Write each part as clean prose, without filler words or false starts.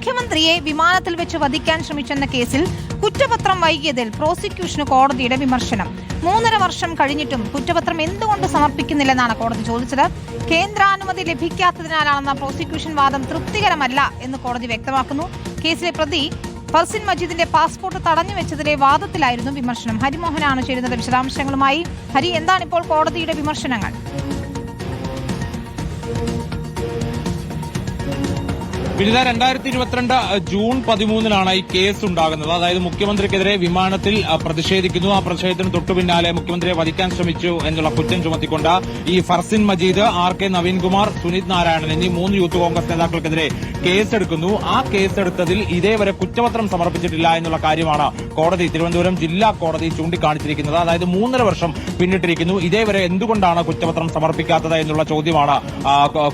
മുഖ്യമന്ത്രിയെ വിമാനത്തിൽ വെച്ച് വധിക്കാൻ ശ്രമിച്ചെന്ന കേസിൽ കുറ്റപത്രം വൈകിയതിൽ പ്രോസിക്യൂഷന് കോടതിയുടെ വിമർശനം. 3.5 വർഷം കഴിഞ്ഞിട്ടും കുറ്റപത്രം എന്തുകൊണ്ട് സമർപ്പിക്കുന്നില്ലെന്നാണ് കോടതി ചോദിച്ചത്. കേന്ദ്രാനുമതി ലഭിക്കാത്തതിനാലാണെന്ന പ്രോസിക്യൂഷൻ വാദം തൃപ്തികരമല്ല എന്ന് കോടതി വ്യക്തമാക്കുന്നു. കേസിലെ പ്രതി ഫർസിൻ മജീദിന്റെ പാസ്പോർട്ട് തടഞ്ഞുവെച്ചതിലെ വാദത്തിലായിരുന്നു വിമർശനം. ഹരിമോഹനാണ് ചേരുന്നത് വിശദാംശങ്ങളുമായി. ഹരി, എന്താണിപ്പോൾ കോടതിയുടെ വിമർശനങ്ങൾ? വിനിത, 2022 ജൂൺ 13-നാണ് ഈ കേസ് ഉണ്ടാകുന്നത്. അതായത് മുഖ്യമന്ത്രിക്കെതിരെ വിമാനത്തിൽ പ്രതിഷേധിക്കുന്നു. ആ പ്രതിഷേധത്തിന് തൊട്ടു പിന്നാലെ മുഖ്യമന്ത്രിയെ വധിക്കാൻ ശ്രമിച്ചു എന്നുള്ള കുറ്റം ചുമത്തിക്കൊണ്ട് ഈ ഫർസിൻ മജീദ്, RK നവീൻകുമാർ, സുനിത് നാരായണൻ എന്നീ 3 യൂത്ത് കോൺഗ്രസ് നേതാക്കൾക്കെതിരെ കേസെടുക്കുന്നു. ആ കേസെടുത്തതിൽ ഇതേവരെ കുറ്റപത്രം സമർപ്പിച്ചിട്ടില്ല എന്നുള്ള കാര്യമാണ് കോടതി, തിരുവനന്തപുരം ജില്ലാ കോടതി ചൂണ്ടിക്കാണിച്ചിരിക്കുന്നത്. അതായത് 3.5 വർഷം പിന്നിട്ടിരിക്കുന്നു. ഇതേവരെ എന്തുകൊണ്ടാണ് കുറ്റപത്രം സമർപ്പിക്കാത്തത് എന്നുള്ള ചോദ്യമാണ്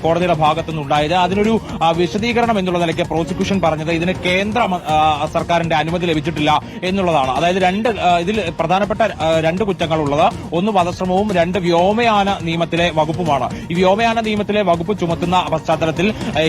കോടതിയുടെ ഭാഗത്തുനിന്നുണ്ടായത്. അതിനൊരു വിശദീകരണം എന്നുള്ള നിലയ്ക്ക് പ്രോസിക്യൂഷൻ പറഞ്ഞത് ഇതിന് കേന്ദ്ര സർക്കാരിന്റെ അനുമതി ലഭിച്ചിട്ടില്ല എന്നുള്ളതാണ്. അതായത് ഇതിൽ പ്രധാനപ്പെട്ട 2 കുറ്റങ്ങളുള്ളത്. ഒന്ന് വധശ്രമവും, 2 വ്യോമയാന നിയമത്തിലെ വകുപ്പുമാണ്. ഈ വ്യോമയാന നിയമത്തിലെ വകുപ്പ് ചുമത്തുന്ന പശ്ചാത്തലത്തിൽ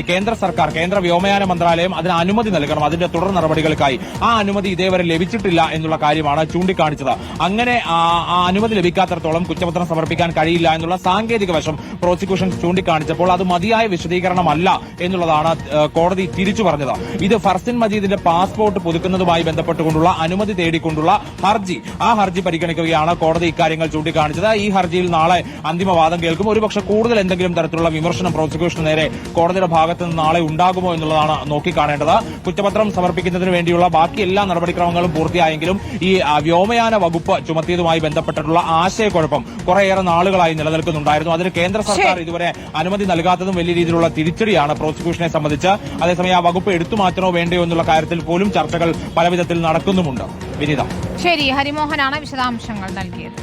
കേന്ദ്ര സർക്കാർ, കേന്ദ്ര വ്യോമയാന മന്ത്രാലയം അതിന് അനുമതി നൽകണം, അതിന്റെ തുടർ നടപടികൾക്കായി. ആ അനുമതി ഇതേവരെ ലഭിച്ചിട്ടില്ല എന്നുള്ള കാര്യമാണ് ചൂണ്ടിക്കാണിച്ചത്. അങ്ങനെ ആ അനുമതി ലഭിക്കാത്തിടത്തോളം കുറ്റപത്രം സമർപ്പിക്കാൻ കഴിയില്ല എന്നുള്ള സാങ്കേതിക വശം പ്രോസിക്യൂഷൻ ചൂണ്ടിക്കാണിച്ചപ്പോൾ അത് മതിയായ വിശദീകരണമല്ല എന്നുള്ളതാണ് കോടതി തിരിച്ചു പറഞ്ഞത്. ഇത് ഫർസിൻ മജീദിന്റെ പാസ്പോർട്ട് പുതുക്കുന്നതുമായി ബന്ധപ്പെട്ടുകൊണ്ടുള്ള അനുമതി തേടിക്കൊണ്ടുള്ള ഹർജി, ആ ഹർജി പരിഗണിക്കുകയാണ് കോടതി ഇക്കാര്യങ്ങൾ ചൂണ്ടിക്കാണിച്ചത്. ഈ ഹർജിയിൽ നാളെ അന്തിമവാദം കേൾക്കും. ഒരുപക്ഷെ കൂടുതൽ എന്തെങ്കിലും തരത്തിലുള്ള വിമർശനം പ്രോസിക്യൂഷന് നേരെ കോടതിയുടെ ഭാഗത്ത് നിന്ന് നാളെ ഉണ്ടാകുമോ എന്നുള്ളതാണ് നോക്കിക്കാണേണ്ടത്. കുറ്റപത്രം സമർപ്പിക്കുന്നതിന് വേണ്ടിയുള്ള ബാക്കി എല്ലാ നടപടിക്രമങ്ങളും പൂർത്തിയായെങ്കിലും ഈ വ്യോമയാന വകുപ്പ് ചുമത്തിയതുമായി ബന്ധപ്പെട്ടിട്ടുള്ള ആശയക്കുഴപ്പം കുറേയേറെ നാളുകളായി നിലനിൽക്കുന്നുണ്ടായിരുന്നു. അതിന് കേന്ദ്ര സർക്കാർ ഇതുവരെ അനുമതി നൽകാത്തതും വലിയ രീതിയിലുള്ള തിരിച്ചടിയാണ് പ്രോസിക്യൂഷനെ സംബന്ധിച്ച്. അതേസമയം ആ വകുപ്പ് എടുത്തുമാറ്റണോ വേണ്ടയോ എന്നുള്ള കാര്യത്തിൽ പോലും ചർച്ചകൾ പലവിധത്തിൽ നടക്കുന്നുമുണ്ട്. വിനീത, ശരി, ഹരിമോഹനാണ് വിശദാംശങ്ങൾ നൽകിയത്.